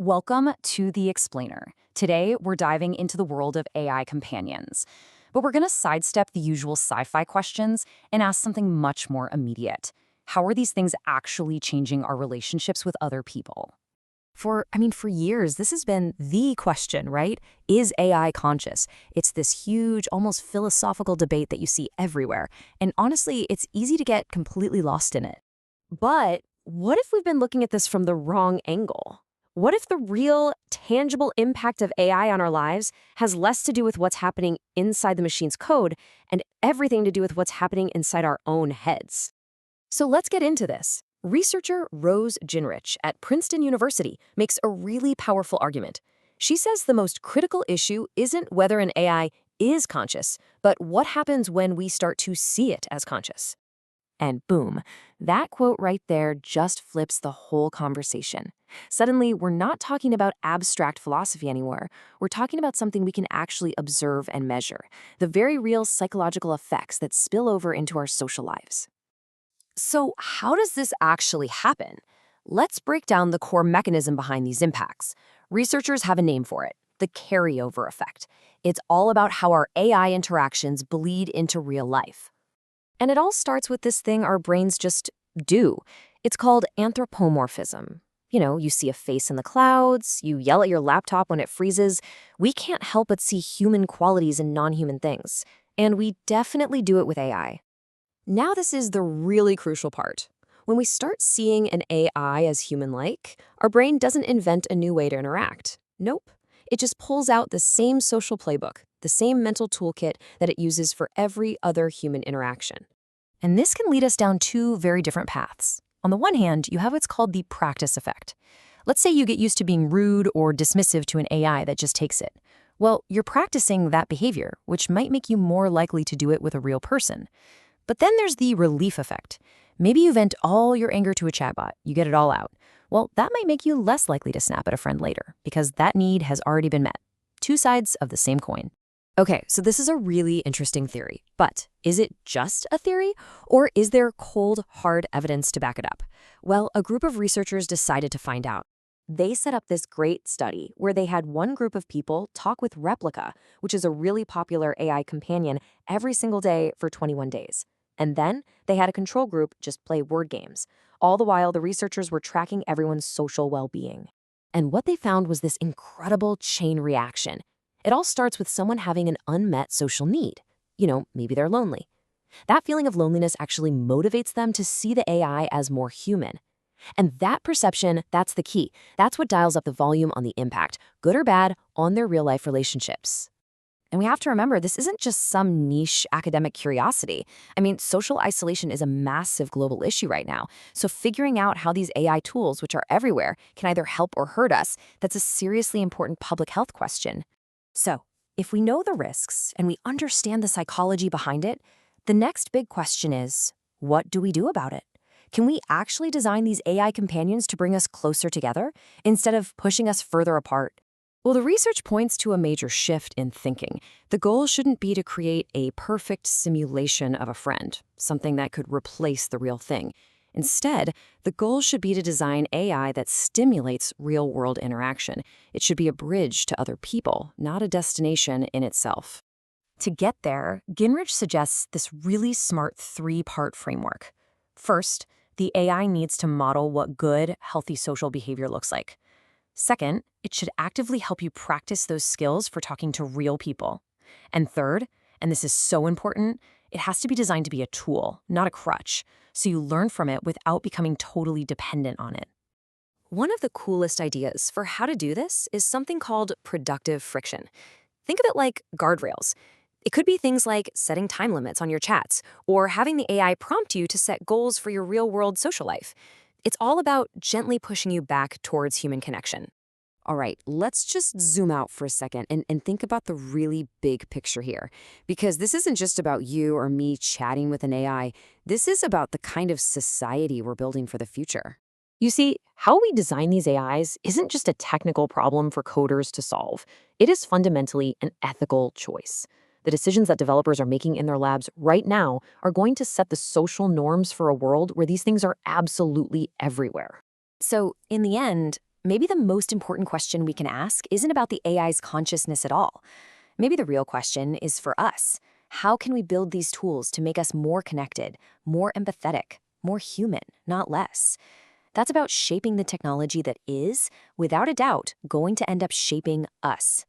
Welcome to The Explainer. Today, we're diving into the world of AI companions. But we're going to sidestep the usual sci-fi questions and ask something much more immediate. How are these things actually changing our relationships with other people? For years, this has been the question, right? Is AI conscious? It's this huge, almost philosophical debate that you see everywhere. And honestly, it's easy to get completely lost in it. But what if we've been looking at this from the wrong angle? What if the real, tangible impact of AI on our lives has less to do with what's happening inside the machine's code and everything to do with what's happening inside our own heads? So let's get into this. Researcher Rose Ginrich at Princeton University makes a really powerful argument. She says the most critical issue isn't whether an AI is conscious, but what happens when we start to see it as conscious. And boom, that quote right there just flips the whole conversation. Suddenly, we're not talking about abstract philosophy anymore. We're talking about something we can actually observe and measure, the very real psychological effects that spill over into our social lives. So, how does this actually happen? Let's break down the core mechanism behind these impacts. Researchers have a name for it, the carryover effect. It's all about how our AI interactions bleed into real life. And it all starts with this thing our brains just do. It's called anthropomorphism. You see a face in the clouds, you yell at your laptop when it freezes. We can't help but see human qualities in non-human things. And we definitely do it with AI. Now this is the really crucial part. When we start seeing an AI as human-like, our brain doesn't invent a new way to interact. Nope. It just pulls out the same social playbook, the same mental toolkit that it uses for every other human interaction. And this can lead us down two very different paths. On the one hand, you have what's called the practice effect. Let's say you get used to being rude or dismissive to an AI that just takes it. Well, you're practicing that behavior, which might make you more likely to do it with a real person. But then there's the relief effect. Maybe you vent all your anger to a chatbot, you get it all out. Well, that might make you less likely to snap at a friend later, because that need has already been met. Two sides of the same coin. Okay, so this is a really interesting theory, but is it just a theory, or is there cold, hard evidence to back it up? Well, a group of researchers decided to find out. They set up this great study where they had one group of people talk with Replica, which is a really popular AI companion, every single day for 21 days. And then they had a control group just play word games. All the while, the researchers were tracking everyone's social well-being. And what they found was this incredible chain reaction. It all starts with someone having an unmet social need. Maybe they're lonely. That feeling of loneliness actually motivates them to see the AI as more human. And that perception, that's the key. That's what dials up the volume on the impact, good or bad, on their real-life relationships. And we have to remember, this isn't just some niche academic curiosity. Social isolation is a massive global issue right now. So figuring out how these AI tools, which are everywhere, can either help or hurt us, that's a seriously important public health question. So, if we know the risks and we understand the psychology behind it, the next big question is, what do we do about it? Can we actually design these AI companions to bring us closer together instead of pushing us further apart? Well, the research points to a major shift in thinking. The goal shouldn't be to create a perfect simulation of a friend, something that could replace the real thing. Instead, the goal should be to design AI that stimulates real-world interaction. It should be a bridge to other people, not a destination in itself. To get there, Ginrich suggests this really smart three-part framework. First, the AI needs to model what good, healthy social behavior looks like. Second, it should actively help you practice those skills for talking to real people. And third, and this is so important, it has to be designed to be a tool, not a crutch, so you learn from it without becoming totally dependent on it. One of the coolest ideas for how to do this is something called productive friction. Think of it like guardrails. It could be things like setting time limits on your chats or having the AI prompt you to set goals for your real-world social life. It's all about gently pushing you back towards human connection. All right, let's just zoom out for a second and think about the really big picture here. Because this isn't just about you or me chatting with an AI. This is about the kind of society we're building for the future. You see, how we design these AIs isn't just a technical problem for coders to solve. It is fundamentally an ethical choice. The decisions that developers are making in their labs right now are going to set the social norms for a world where these things are absolutely everywhere. So, in the end, maybe the most important question we can ask isn't about the AI's consciousness at all. Maybe the real question is for us. How can we build these tools to make us more connected, more empathetic, more human, not less? That's about shaping the technology that is, without a doubt, going to end up shaping us.